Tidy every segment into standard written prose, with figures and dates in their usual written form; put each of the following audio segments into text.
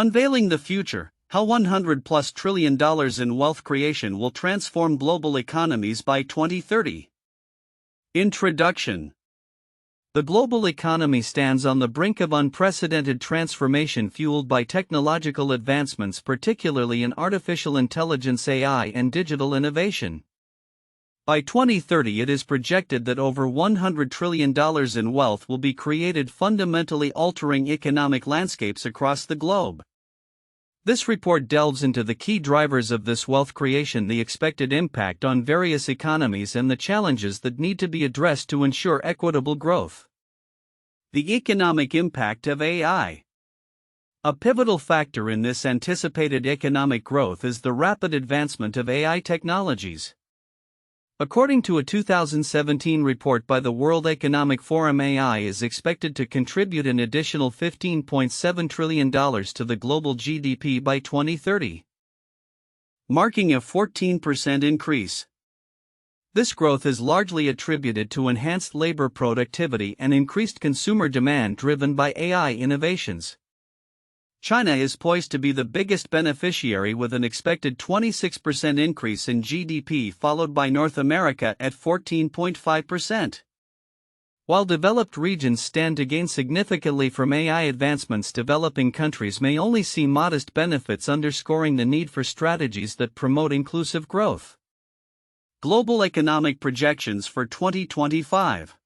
Unveiling the future, how $100+ trillion in wealth creation will transform global economies by 2030. Introduction. The global economy stands on the brink of unprecedented transformation fueled by technological advancements, particularly in artificial intelligence (AI) and digital innovation. By 2030, it is projected that over $100 trillion in wealth will be created, fundamentally altering economic landscapes across the globe. This report delves into the key drivers of this wealth creation, the expected impact on various economies, and the challenges that need to be addressed to ensure equitable growth. The economic impact of AI. A pivotal factor in this anticipated economic growth is the rapid advancement of AI technologies. According to a 2017 report by the World Economic Forum, AI is expected to contribute an additional $15.7 trillion to the global GDP by 2030, marking a 14% increase. This growth is largely attributed to enhanced labor productivity and increased consumer demand driven by AI innovations. China is poised to be the biggest beneficiary with an expected 26% increase in GDP, followed by North America at 14.5%. While developed regions stand to gain significantly from AI advancements, developing countries may only see modest benefits, underscoring the need for strategies that promote inclusive growth. Global economic projections for 2025.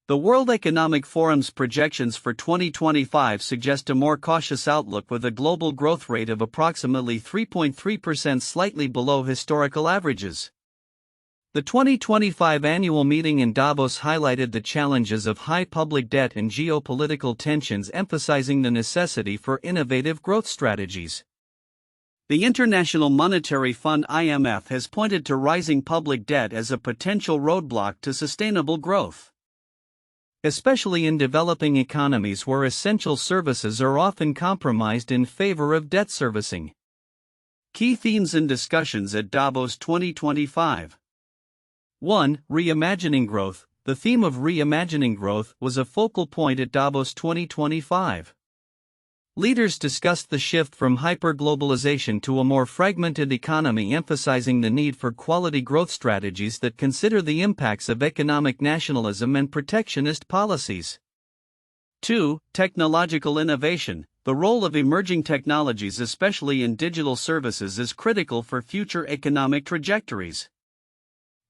The World Economic Forum's projections for 2025 suggest a more cautious outlook, with a global growth rate of approximately 3.3%, slightly below historical averages. The 2025 annual meeting in Davos highlighted the challenges of high public debt and geopolitical tensions, emphasizing the necessity for innovative growth strategies. The International Monetary Fund (IMF) has pointed to rising public debt as a potential roadblock to sustainable growth, especially in developing economies where essential services are often compromised in favor of debt servicing. Key themes and discussions at Davos 2025. 1. Reimagining growth. The theme of reimagining growth was a focal point at Davos 2025. Leaders discussed the shift from hyperglobalization to a more fragmented economy, emphasizing the need for quality growth strategies that consider the impacts of economic nationalism and protectionist policies. 2. Technological innovation. The role of emerging technologies, especially in digital services, is critical for future economic trajectories.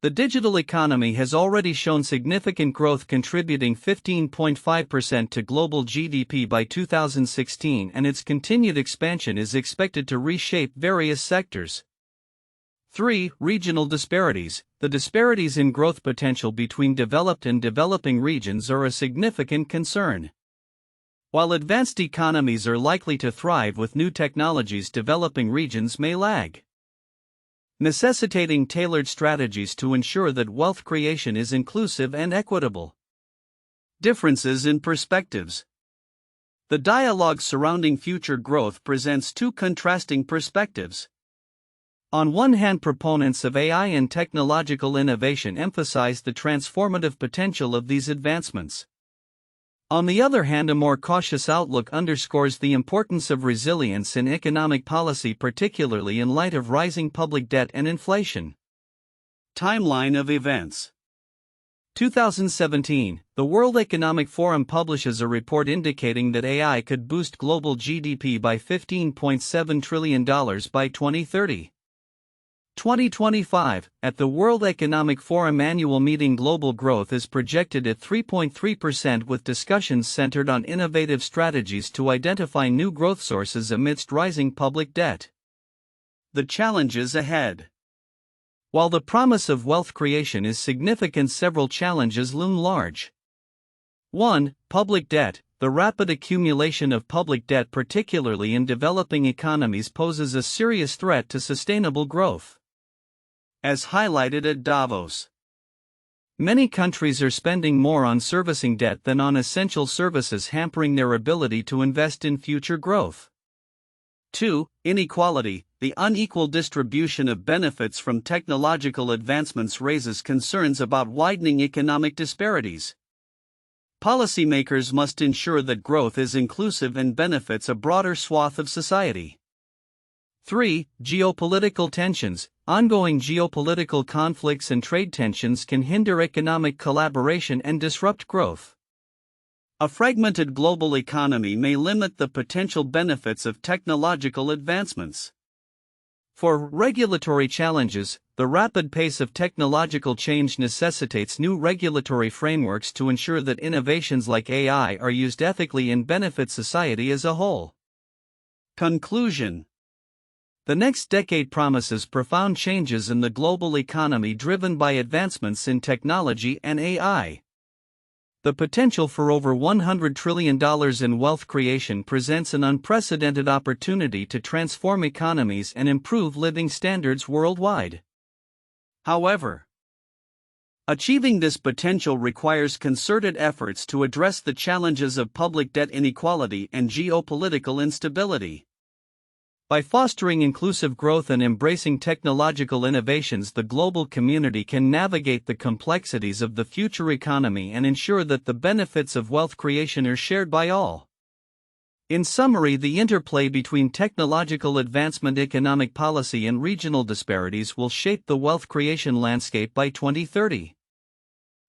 The digital economy has already shown significant growth, contributing 15.5% to global GDP by 2016, and its continued expansion is expected to reshape various sectors. 3. Regional disparities. The disparities in growth potential between developed and developing regions are a significant concern. While advanced economies are likely to thrive with new technologies, developing regions may lag, necessitating tailored strategies to ensure that wealth creation is inclusive and equitable. Differences in perspectives. The dialogue surrounding future growth presents two contrasting perspectives. On one hand, proponents of AI and technological innovation emphasize the transformative potential of these advancements. On the other hand, a more cautious outlook underscores the importance of resilience in economic policy, particularly in light of rising public debt and inflation. Timeline of events. 2017, the World Economic Forum publishes a report indicating that AI could boost global GDP by $15.7 trillion by 2030. 2025, at the World Economic Forum annual meeting, global growth is projected at 3.3%, with discussions centered on innovative strategies to identify new growth sources amidst rising public debt. The challenges ahead. While the promise of wealth creation is significant, several challenges loom large. 1. Public debt. The rapid accumulation of public debt, particularly in developing economies, poses a serious threat to sustainable growth. As highlighted at Davos, many countries are spending more on servicing debt than on essential services, hampering their ability to invest in future growth. 2. Inequality. The unequal distribution of benefits from technological advancements raises concerns about widening economic disparities. policymakers must ensure that growth is inclusive and benefits a broader swath of society. 3. Geopolitical tensions. Ongoing geopolitical conflicts and trade tensions can hinder economic collaboration and disrupt growth. A fragmented global economy may limit the potential benefits of technological advancements. For regulatory challenges, the rapid pace of technological change necessitates new regulatory frameworks to ensure that innovations like AI are used ethically and benefit society as a whole. Conclusion. The next decade promises profound changes in the global economy driven by advancements in technology and AI. The potential for over $100 trillion in wealth creation presents an unprecedented opportunity to transform economies and improve living standards worldwide. However, achieving this potential requires concerted efforts to address the challenges of public debt inequality and geopolitical instability. By fostering inclusive growth and embracing technological innovations, the global community can navigate the complexities of the future economy and ensure that the benefits of wealth creation are shared by all. In summary, the interplay between technological advancement, economic policy, and regional disparities will shape the wealth creation landscape by 2030.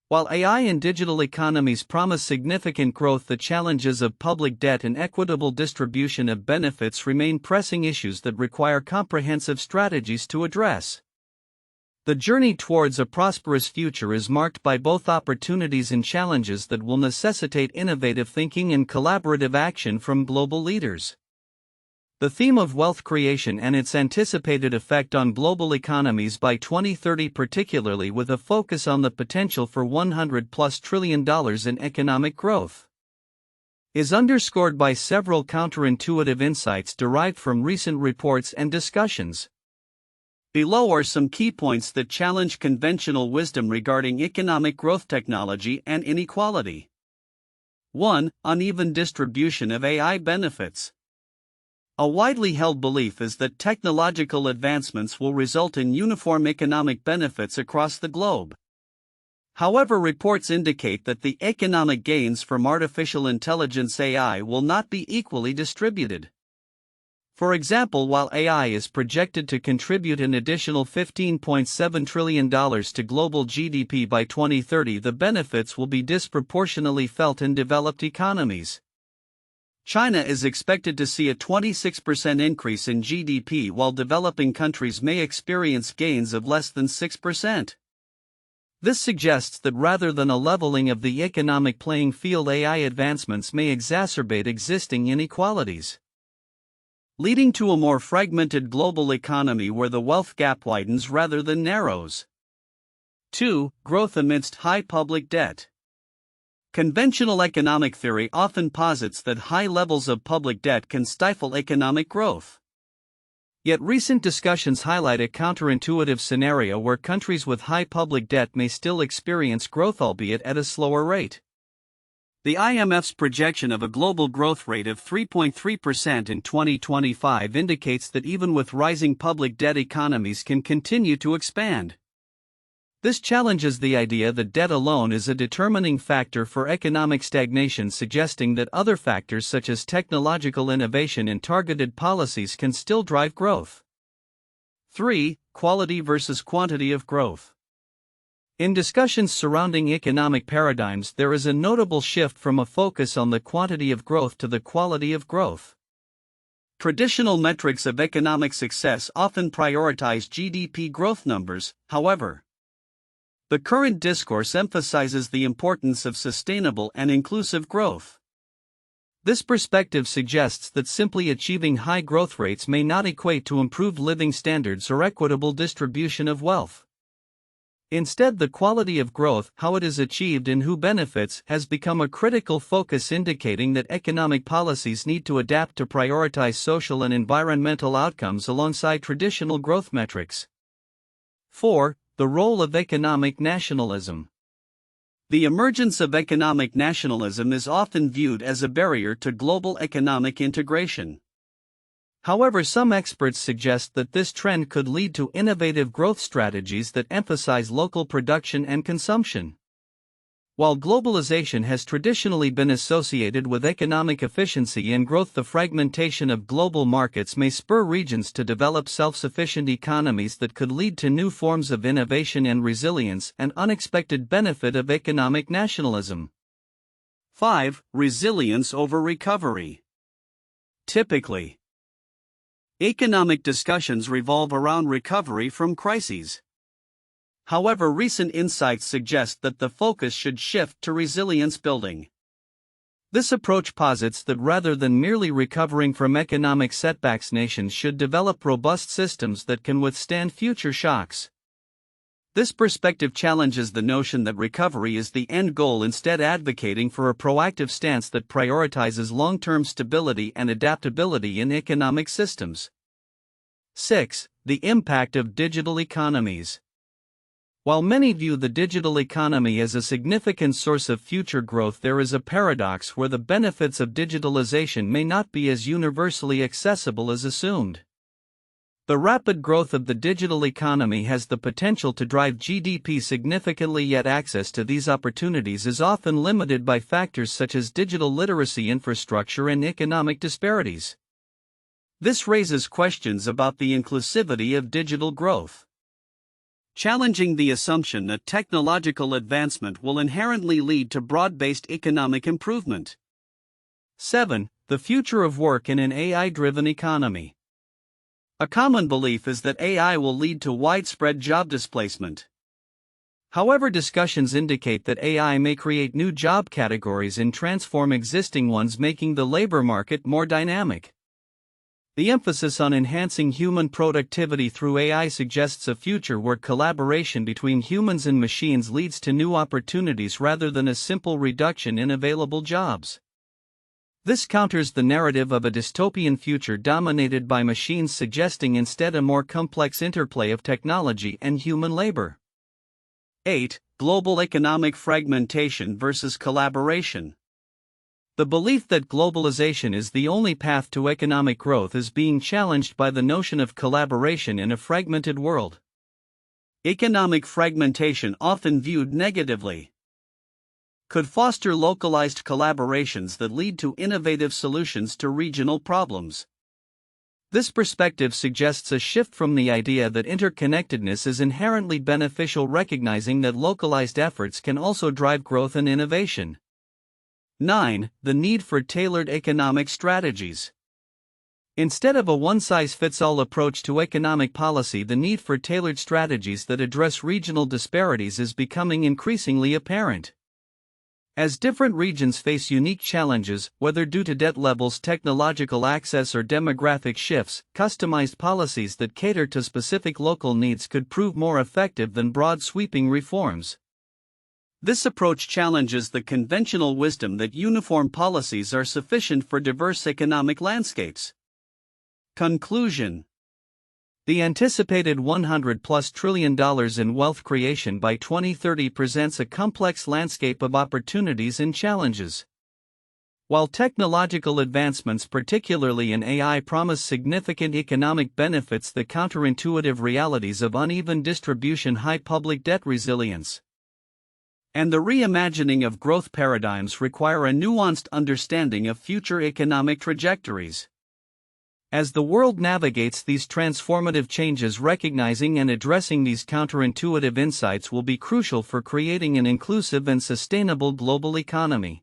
While AI and digital economies promise significant growth, the challenges of public debt and equitable distribution of benefits remain pressing issues that require comprehensive strategies to address. The journey towards a prosperous future is marked by both opportunities and challenges that will necessitate innovative thinking and collaborative action from global leaders. The theme of wealth creation and its anticipated effect on global economies by 2030, particularly with a focus on the potential for $100+ trillion in economic growth, is underscored by several counterintuitive insights derived from recent reports and discussions. Below are some key points that challenge conventional wisdom regarding economic growth, technology, and inequality. 1. Uneven distribution of AI benefits. A widely held belief is that technological advancements will result in uniform economic benefits across the globe. However, reports indicate that the economic gains from artificial intelligence (AI) will not be equally distributed. For example, while AI is projected to contribute an additional $15.7 trillion to global GDP by 2030, the benefits will be disproportionately felt in developed economies. China is expected to see a 26% increase in GDP, while developing countries may experience gains of less than 6%. This suggests that rather than a leveling of the economic playing field, AI advancements may exacerbate existing inequalities, leading to a more fragmented global economy where the wealth gap widens rather than narrows. 2. Growth amidst high public debt. Conventional economic theory often posits that high levels of public debt can stifle economic growth. Yet recent discussions highlight a counterintuitive scenario where countries with high public debt may still experience growth, albeit at a slower rate. The IMF's projection of a global growth rate of 3.3% in 2025 indicates that even with rising public debt, economies can continue to expand. This challenges the idea that debt alone is a determining factor for economic stagnation, suggesting that other factors such as technological innovation and targeted policies can still drive growth. 3. Quality versus quantity of growth. In discussions surrounding economic paradigms, there is a notable shift from a focus on the quantity of growth to the quality of growth. Traditional metrics of economic success often prioritize GDP growth numbers. However, the current discourse emphasizes the importance of sustainable and inclusive growth. This perspective suggests that simply achieving high growth rates may not equate to improved living standards or equitable distribution of wealth. Instead, the quality of growth, how it is achieved and who benefits, has become a critical focus, indicating that economic policies need to adapt to prioritize social and environmental outcomes alongside traditional growth metrics. 4. The role of economic nationalism. The emergence of economic nationalism is often viewed as a barrier to global economic integration. However, some experts suggest that this trend could lead to innovative growth strategies that emphasize local production and consumption. While globalization has traditionally been associated with economic efficiency and growth, the fragmentation of global markets may spur regions to develop self-sufficient economies that could lead to new forms of innovation and resilience, an unexpected benefit of economic nationalism. 5. Resilience over recovery. Typically, economic discussions revolve around recovery from crises. However, recent insights suggest that the focus should shift to resilience building. This approach posits that rather than merely recovering from economic setbacks, nations should develop robust systems that can withstand future shocks. This perspective challenges the notion that recovery is the end goal, instead advocating for a proactive stance that prioritizes long-term stability and adaptability in economic systems. 6. The impact of digital economies. While many view the digital economy as a significant source of future growth, there is a paradox where the benefits of digitalization may not be as universally accessible as assumed. The rapid growth of the digital economy has the potential to drive GDP significantly, yet access to these opportunities is often limited by factors such as digital literacy, infrastructure, and economic disparities. This raises questions about the inclusivity of digital growth, challenging the assumption that technological advancement will inherently lead to broad-based economic improvement. 7. The future of work in an AI-driven economy. A common belief is that AI will lead to widespread job displacement. However, discussions indicate that AI may create new job categories and transform existing ones, making the labor market more dynamic. The emphasis on enhancing human productivity through AI suggests a future where collaboration between humans and machines leads to new opportunities rather than a simple reduction in available jobs. This counters the narrative of a dystopian future dominated by machines, suggesting instead a more complex interplay of technology and human labor. 8. Global economic fragmentation versus collaboration. The belief that globalization is the only path to economic growth is being challenged by the notion of collaboration in a fragmented world. Economic fragmentation, often viewed negatively, could foster localized collaborations that lead to innovative solutions to regional problems. This perspective suggests a shift from the idea that interconnectedness is inherently beneficial, recognizing that localized efforts can also drive growth and innovation. 9. The need for tailored economic strategies. Instead of a one-size-fits-all approach to economic policy, the need for tailored strategies that address regional disparities is becoming increasingly apparent. As different regions face unique challenges, whether due to debt levels, technological access, or demographic shifts, customized policies that cater to specific local needs could prove more effective than broad sweeping reforms. This approach challenges the conventional wisdom that uniform policies are sufficient for diverse economic landscapes. Conclusion. The anticipated $100+ trillion in wealth creation by 2030 presents a complex landscape of opportunities and challenges. While technological advancements, particularly in AI, promise significant economic benefits, the counterintuitive realities of uneven distribution, high public debt, resilience, and the reimagining of growth paradigms require a nuanced understanding of future economic trajectories. As the world navigates these transformative changes, recognizing and addressing these counterintuitive insights will be crucial for creating an inclusive and sustainable global economy.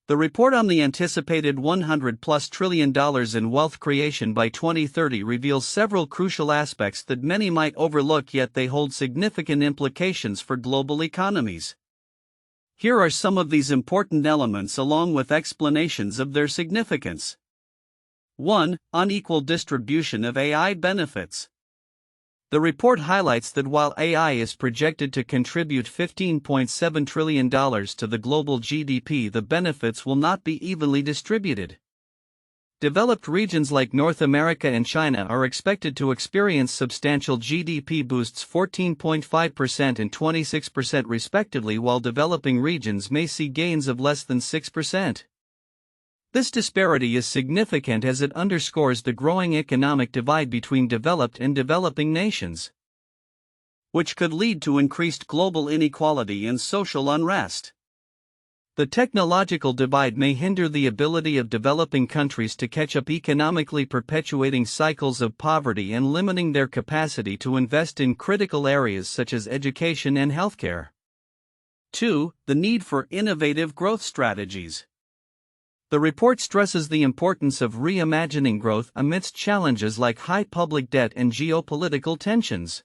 The report on the anticipated $100+ trillion in wealth creation by 2030 reveals several crucial aspects that many might overlook, yet they hold significant implications for global economies. Here are some of these important elements along with explanations of their significance. 1. Unequal distribution of AI benefits. The report highlights that while AI is projected to contribute $15.7 trillion to the global GDP, the benefits will not be evenly distributed. Developed regions like North America and China are expected to experience substantial GDP boosts, 14.5% and 26% respectively, while developing regions may see gains of less than 6%. This disparity is significant as it underscores the growing economic divide between developed and developing nations. which could lead to increased global inequality and social unrest. The technological divide may hinder the ability of developing countries to catch up economically, perpetuating cycles of poverty and limiting their capacity to invest in critical areas such as education and healthcare. 2. The need for innovative growth strategies. The report stresses the importance of reimagining growth amidst challenges like high public debt and geopolitical tensions.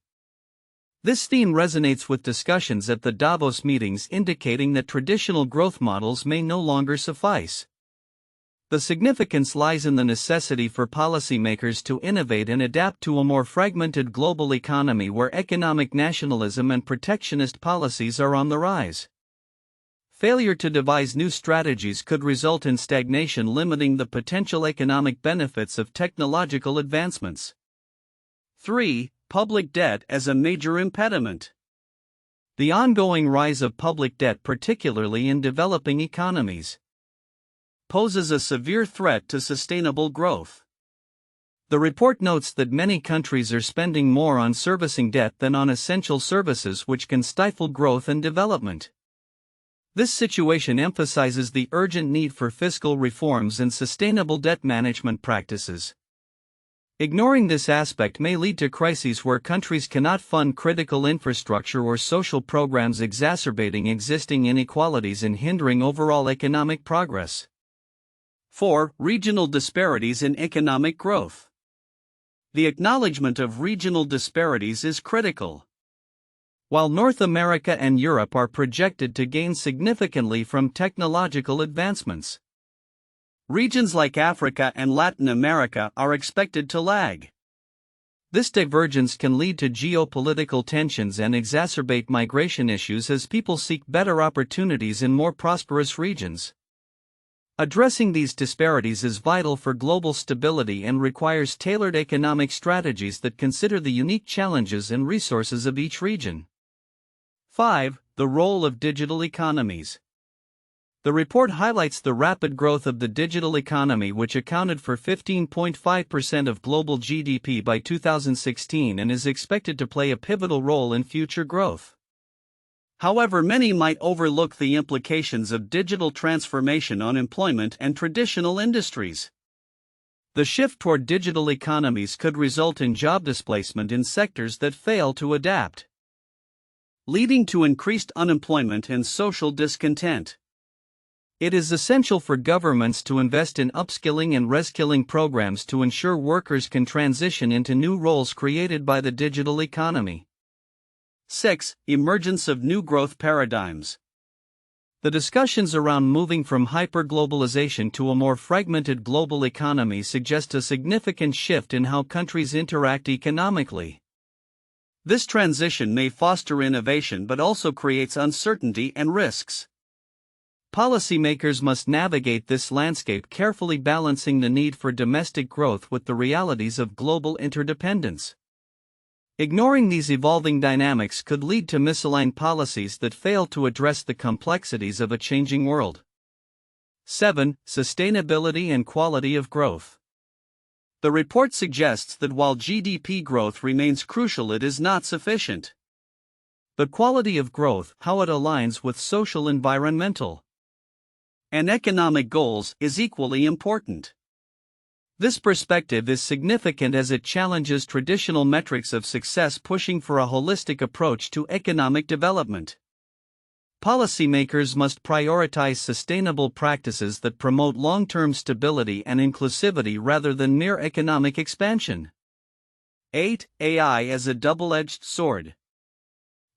This theme resonates with discussions at the Davos meetings, indicating that traditional growth models may no longer suffice. The significance lies in the necessity for policymakers to innovate and adapt to a more fragmented global economy where economic nationalism and protectionist policies are on the rise. Failure to devise new strategies could result in stagnation, limiting the potential economic benefits of technological advancements. 3. Public debt as a major impediment. The ongoing rise of public debt, particularly in developing economies, poses a severe threat to sustainable growth. The report notes that many countries are spending more on servicing debt than on essential services, which can stifle growth and development. This situation emphasizes the urgent need for fiscal reforms and sustainable debt management practices. Ignoring this aspect may lead to crises where countries cannot fund critical infrastructure or social programs, exacerbating existing inequalities and hindering overall economic progress. 4. Regional disparities in economic growth. The acknowledgement of regional disparities is critical. While North America and Europe are projected to gain significantly from technological advancements, regions like Africa and Latin America are expected to lag. This divergence can lead to geopolitical tensions and exacerbate migration issues as people seek better opportunities in more prosperous regions. Addressing these disparities is vital for global stability and requires tailored economic strategies that consider the unique challenges and resources of each region. 5. The role of digital economies. The report highlights the rapid growth of the digital economy, which accounted for 15.5% of global GDP by 2016 and is expected to play a pivotal role in future growth. However, many might overlook the implications of digital transformation on employment and traditional industries. The shift toward digital economies could result in job displacement in sectors that fail to adapt, leading to increased unemployment and social discontent. It is essential for governments to invest in upskilling and reskilling programs to ensure workers can transition into new roles created by the digital economy. 6. Emergence of new growth paradigms. The discussions around moving from hyperglobalization to a more fragmented global economy suggest a significant shift in how countries interact economically. This transition may foster innovation but also creates uncertainty and risks. Policymakers must navigate this landscape carefully, balancing the need for domestic growth with the realities of global interdependence. Ignoring these evolving dynamics could lead to misaligned policies that fail to address the complexities of a changing world. 7. Sustainability and quality of growth. The report suggests that while GDP growth remains crucial, it is not sufficient. The quality of growth, how it aligns with social, environmental, and economic goals, is equally important. This perspective is significant as it challenges traditional metrics of success, pushing for a holistic approach to economic development. Policymakers must prioritize sustainable practices that promote long-term stability and inclusivity rather than mere economic expansion. 8. AI as a double-edged sword.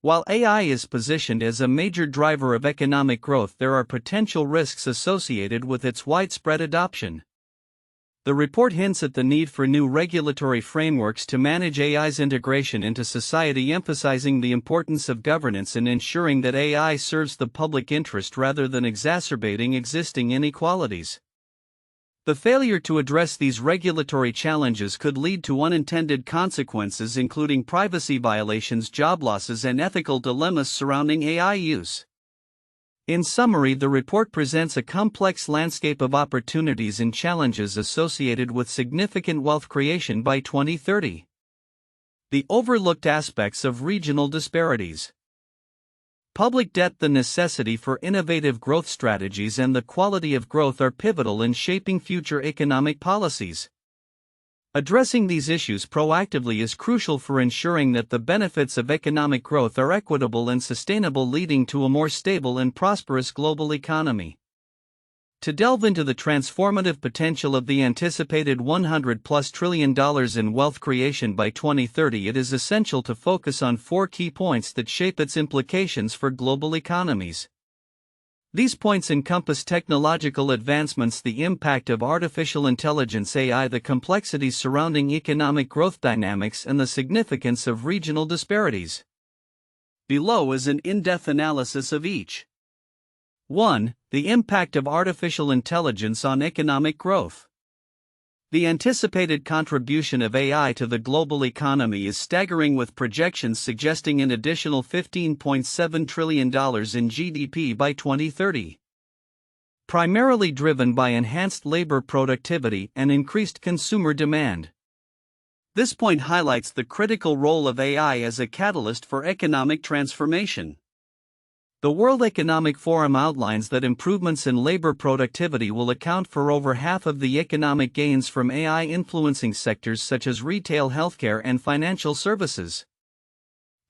While AI is positioned as a major driver of economic growth, there are potential risks associated with its widespread adoption. The report hints at the need for new regulatory frameworks to manage AI's integration into society, emphasizing the importance of governance and ensuring that AI serves the public interest rather than exacerbating existing inequalities. The failure to address these regulatory challenges could lead to unintended consequences, including privacy violations, job losses, and ethical dilemmas surrounding AI use. In summary, the report presents a complex landscape of opportunities and challenges associated with significant wealth creation by 2030. The overlooked aspects of regional disparities. Public debt, the necessity for innovative growth strategies, and the quality of growth are pivotal in shaping future economic policies. Addressing these issues proactively is crucial for ensuring that the benefits of economic growth are equitable and sustainable, leading to a more stable and prosperous global economy. To delve into the transformative potential of the anticipated $100+ trillion in wealth creation by 2030, it is essential to focus on 4 key points that shape its implications for global economies. These points encompass technological advancements, the impact of artificial intelligence (AI), the complexities surrounding economic growth dynamics, and the significance of regional disparities. Below is an in-depth analysis of each. 1. The impact of artificial intelligence on economic growth. The anticipated contribution of AI to the global economy is staggering, with projections suggesting an additional $15.7 trillion in GDP by 2030. Primarily driven by enhanced labor productivity and increased consumer demand. This point highlights the critical role of AI as a catalyst for economic transformation. The World Economic Forum outlines that improvements in labor productivity will account for over half of the economic gains from AI, influencing sectors such as retail, healthcare, and financial services.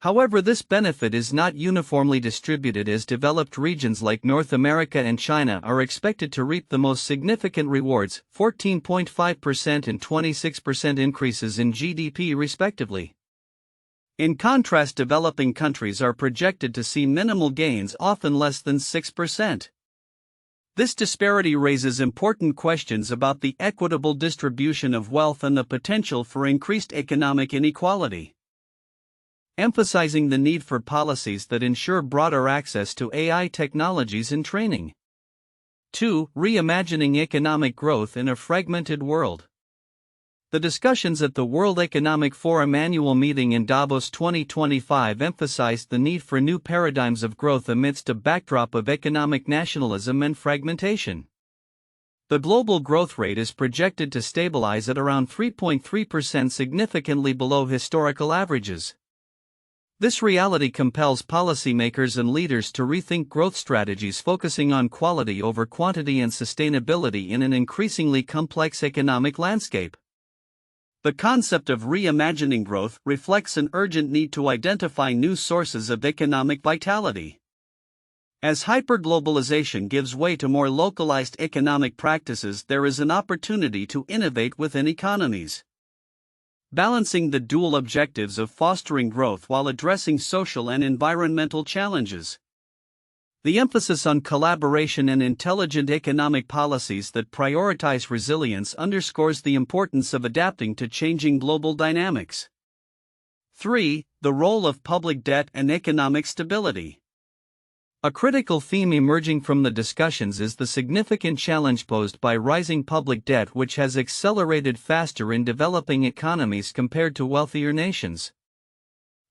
However, this benefit is not uniformly distributed, as developed regions like North America and China are expected to reap the most significant rewards, 14.5% and 26% increases in GDP respectively. In contrast, developing countries are projected to see minimal gains, often less than 6%. This disparity raises important questions about the equitable distribution of wealth and the potential for increased economic inequality. Emphasizing the need for policies that ensure broader access to AI technologies and training. 2. Reimagining economic growth in a fragmented world. The discussions at the World Economic Forum annual meeting in Davos 2025 emphasized the need for new paradigms of growth amidst a backdrop of economic nationalism and fragmentation. The global growth rate is projected to stabilize at around 3.3%, significantly below historical averages. This reality compels policymakers and leaders to rethink growth strategies, focusing on quality over quantity and sustainability in an increasingly complex economic landscape. The concept of reimagining growth reflects an urgent need to identify new sources of economic vitality. As hyperglobalization gives way to more localized economic practices, there is an opportunity to innovate within economies. Balancing the dual objectives of fostering growth while addressing social and environmental challenges. The emphasis on collaboration and intelligent economic policies that prioritize resilience underscores the importance of adapting to changing global dynamics. 3. The role of public debt and economic stability. A critical theme emerging from the discussions is the significant challenge posed by rising public debt, which has accelerated faster in developing economies compared to wealthier nations.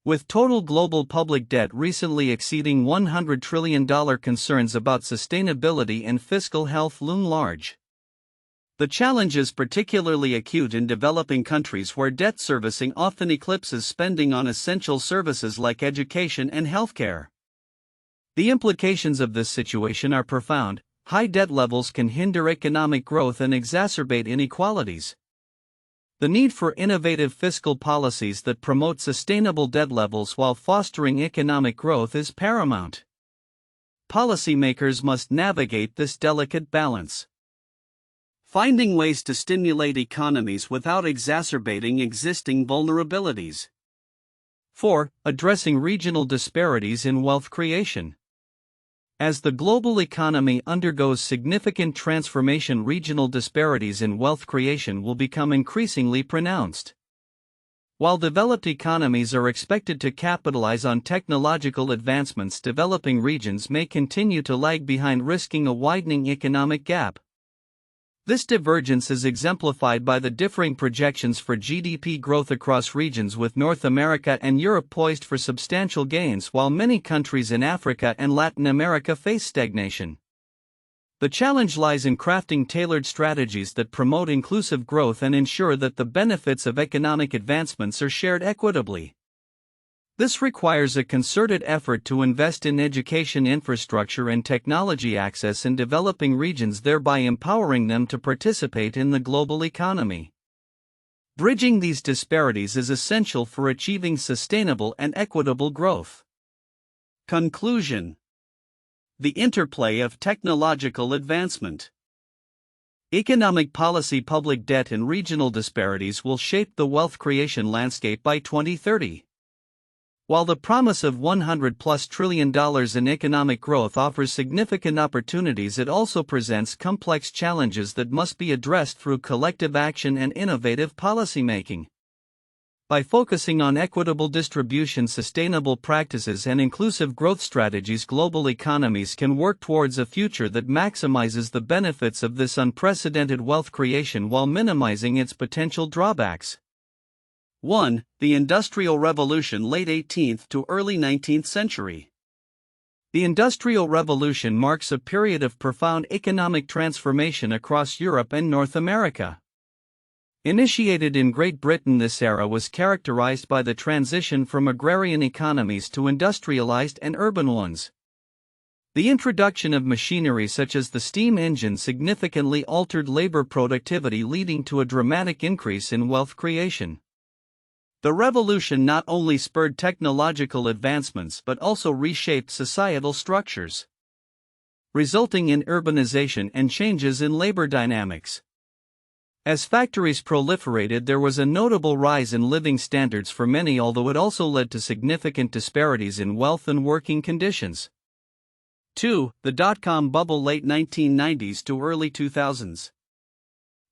With total global public debt recently exceeding $100 trillion, concerns about sustainability and fiscal health loom large. The challenge is particularly acute in developing countries, where debt servicing often eclipses spending on essential services like education and healthcare. The implications of this situation are profound. High debt levels can hinder economic growth and exacerbate inequalities. The need for innovative fiscal policies that promote sustainable debt levels while fostering economic growth is paramount. Policymakers must navigate this delicate balance, finding ways to stimulate economies without exacerbating existing vulnerabilities. 4. Addressing regional disparities in wealth creation. As the global economy undergoes significant transformation, regional disparities in wealth creation will become increasingly pronounced. While developed economies are expected to capitalize on technological advancements, developing regions may continue to lag behind, risking a widening economic gap. This divergence is exemplified by the differing projections for GDP growth across regions, with North America and Europe poised for substantial gains, while many countries in Africa and Latin America face stagnation. The challenge lies in crafting tailored strategies that promote inclusive growth and ensure that the benefits of economic advancements are shared equitably. This requires a concerted effort to invest in education infrastructure and technology access in developing regions, thereby empowering them to participate in the global economy. Bridging these disparities is essential for achieving sustainable and equitable growth. Conclusion: the interplay of technological advancement, economic policy, public debt, and regional disparities will shape the wealth creation landscape by 2030. While the promise of $100+ trillion in economic growth offers significant opportunities, it also presents complex challenges that must be addressed through collective action and innovative policymaking. By focusing on equitable distribution, sustainable practices, and inclusive growth strategies, global economies can work towards a future that maximizes the benefits of this unprecedented wealth creation while minimizing its potential drawbacks. 1. The Industrial Revolution, late 18th to early 19th century. The Industrial Revolution marks a period of profound economic transformation across Europe and North America. Initiated in Great Britain, this era was characterized by the transition from agrarian economies to industrialized and urban ones. The introduction of machinery such as the steam engine significantly altered labor productivity, leading to a dramatic increase in wealth creation. The revolution not only spurred technological advancements but also reshaped societal structures, resulting in urbanization and changes in labor dynamics. As factories proliferated, there was a notable rise in living standards for many, although it also led to significant disparities in wealth and working conditions. 2. The dot-com bubble, late 1990s to early 2000s.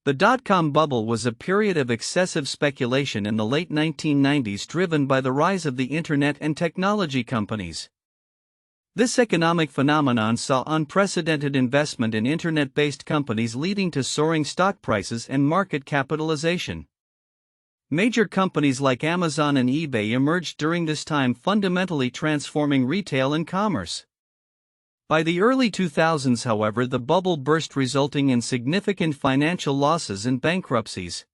The dot-com bubble was a period of excessive speculation in the late 1990s, driven by the rise of the internet and technology companies. This economic phenomenon saw unprecedented investment in internet-based companies, leading to soaring stock prices and market capitalization. Major companies like Amazon and eBay emerged during this time, fundamentally transforming retail and commerce. By the early 2000s, however, the bubble burst, resulting in significant financial losses and bankruptcies.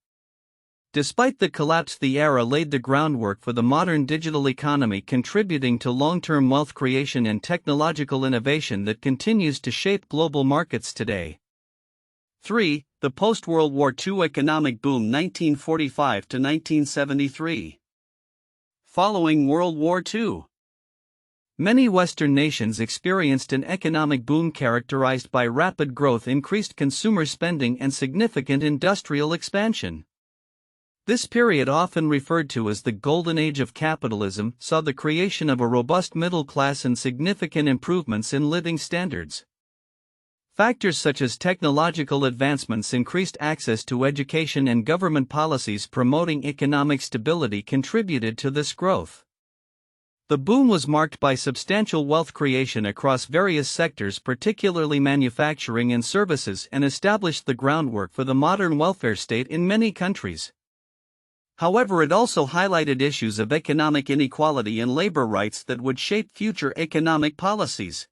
Despite the collapse, the era laid the groundwork for the modern digital economy, contributing to long-term wealth creation and technological innovation that continues to shape global markets today. 3. The post-World War II economic boom, 1945 to 1973. Following World War II, many Western nations experienced an economic boom characterized by rapid growth, increased consumer spending, and significant industrial expansion. This period, often referred to as the Golden Age of capitalism, saw the creation of a robust middle class and significant improvements in living standards. Factors such as technological advancements, increased access to education, and government policies promoting economic stability contributed to this growth. The boom was marked by substantial wealth creation across various sectors, particularly manufacturing and services, and established the groundwork for the modern welfare state in many countries. However, it also highlighted issues of economic inequality and labor rights that would shape future economic policies.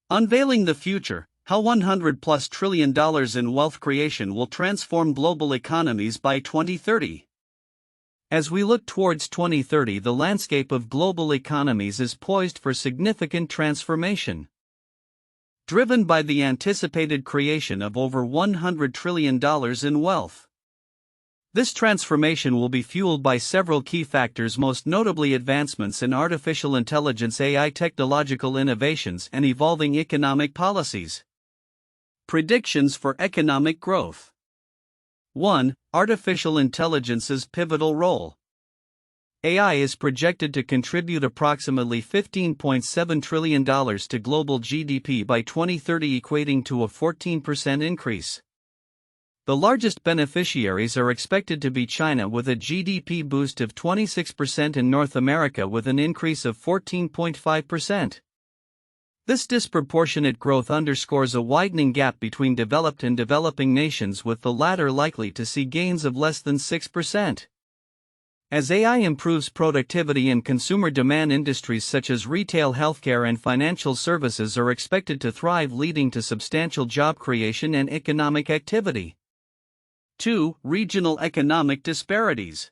Unveiling the future: how $100+ trillion in wealth creation will transform global economies by 2030. As we look towards 2030, the landscape of global economies is poised for significant transformation. Driven by the anticipated creation of over $100 trillion in wealth. This transformation will be fueled by several key factors, most notably advancements in artificial intelligence, AI, technological innovations, and evolving economic policies. Predictions for economic growth. 1. Artificial intelligence's pivotal role. AI is projected to contribute approximately $15.7 trillion to global GDP by 2030, equating to a 14% increase. The largest beneficiaries are expected to be China, with a GDP boost of 26%, and North America with an increase of 14.5%. This disproportionate growth underscores a widening gap between developed and developing nations, with the latter likely to see gains of less than 6%. As AI improves productivity and consumer demand, industries such as retail, healthcare, and financial services are expected to thrive, leading to substantial job creation and economic activity. 2. Regional economic disparities.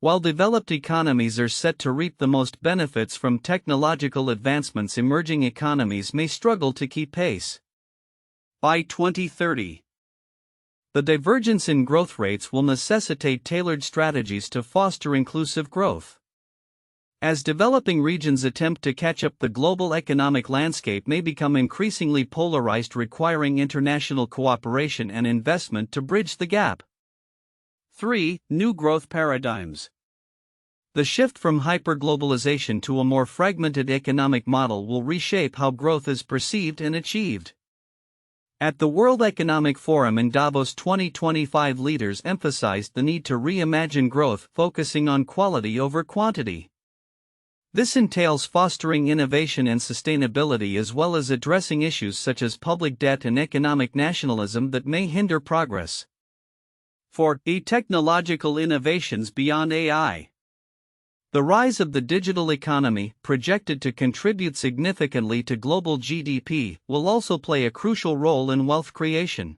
While developed economies are set to reap the most benefits from technological advancements, emerging economies may struggle to keep pace. By 2030, the divergence in growth rates will necessitate tailored strategies to foster inclusive growth. As developing regions attempt to catch up, the global economic landscape may become increasingly polarized, requiring international cooperation and investment to bridge the gap. 3. New growth paradigms. The shift from hyperglobalization to a more fragmented economic model will reshape how growth is perceived and achieved. At the World Economic Forum in Davos 2025, leaders emphasized the need to reimagine growth, focusing on quality over quantity. This entails fostering innovation and sustainability, as well as addressing issues such as public debt and economic nationalism that may hinder progress. 4. Technological innovations beyond AI. The rise of the digital economy, projected to contribute significantly to global GDP, will also play a crucial role in wealth creation.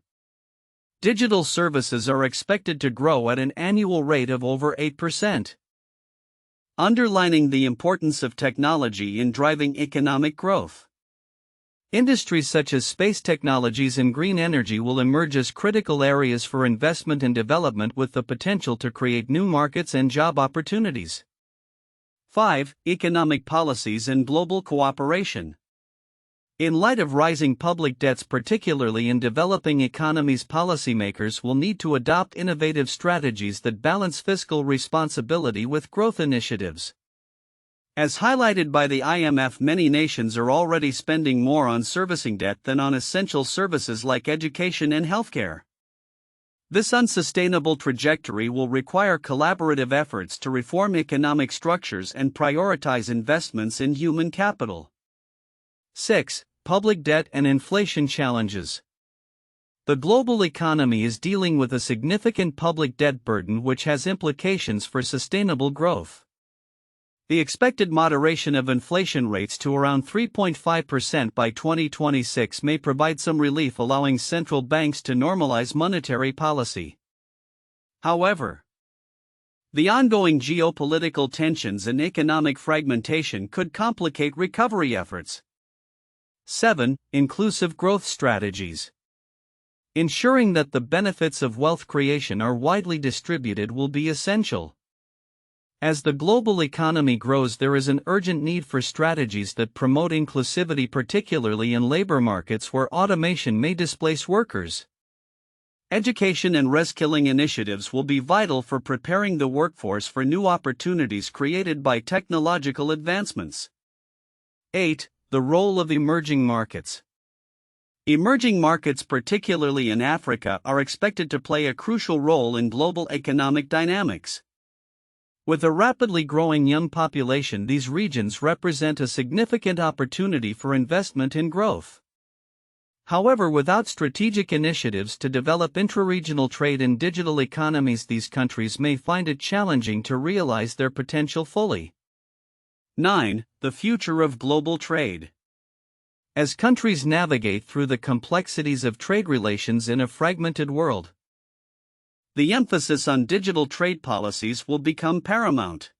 Digital services are expected to grow at an annual rate of over 8%. Underlining the importance of technology in driving economic growth. Industries such as space technologies and green energy will emerge as critical areas for investment and development, with the potential to create new markets and job opportunities. 5. Economic policies and global cooperation. In light of rising public debts, particularly in developing economies, policymakers will need to adopt innovative strategies that balance fiscal responsibility with growth initiatives. As highlighted by the IMF, many nations are already spending more on servicing debt than on essential services like education and healthcare. This unsustainable trajectory will require collaborative efforts to reform economic structures and prioritize investments in human capital. 6. Public debt and inflation challenges. The global economy is dealing with a significant public debt burden, which has implications for sustainable growth. The expected moderation of inflation rates to around 3.5% by 2026 may provide some relief, allowing central banks to normalize monetary policy. However, the ongoing geopolitical tensions and economic fragmentation could complicate recovery efforts. 7. Inclusive growth strategies. Ensuring that the benefits of wealth creation are widely distributed will be essential. As the global economy grows, there is an urgent need for strategies that promote inclusivity, particularly in labor markets where automation may displace workers. Education and reskilling initiatives will be vital for preparing the workforce for new opportunities created by technological advancements. 8. The role of emerging markets. Emerging markets, particularly in Africa, are expected to play a crucial role in global economic dynamics. With a rapidly growing young population, these regions represent a significant opportunity for investment and growth. However, without strategic initiatives to develop intra-regional trade and digital economies, these countries may find it challenging to realize their potential fully. 9. The future of global trade. As countries navigate through the complexities of trade relations in a fragmented world, the emphasis on digital trade policies will become paramount.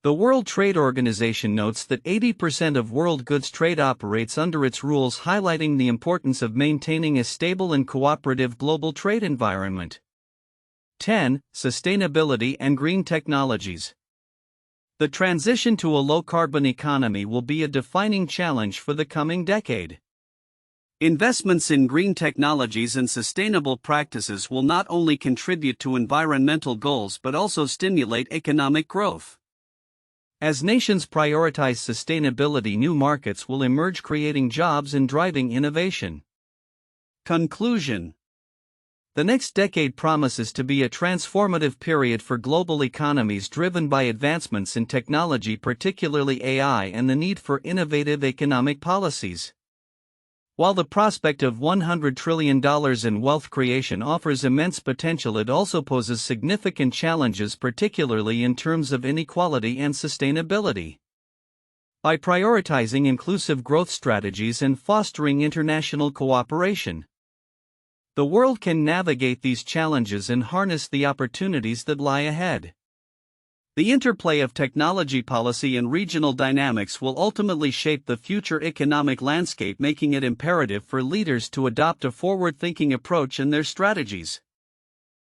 The World Trade Organization notes that 80% of world goods trade operates under its rules, highlighting the importance of maintaining a stable and cooperative global trade environment. 10. Sustainability and green technologies. The transition to a low-carbon economy will be a defining challenge for the coming decade. Investments in green technologies and sustainable practices will not only contribute to environmental goals but also stimulate economic growth. As nations prioritize sustainability, new markets will emerge, creating jobs and driving innovation. Conclusion. The next decade promises to be a transformative period for global economies, driven by advancements in technology, particularly AI, and the need for innovative economic policies. While the prospect of $100 trillion in wealth creation offers immense potential, it also poses significant challenges, particularly in terms of inequality and sustainability. By prioritizing inclusive growth strategies and fostering international cooperation, the world can navigate these challenges and harness the opportunities that lie ahead. The interplay of technology policy and regional dynamics will ultimately shape the future economic landscape, making it imperative for leaders to adopt a forward-thinking approach in their strategies.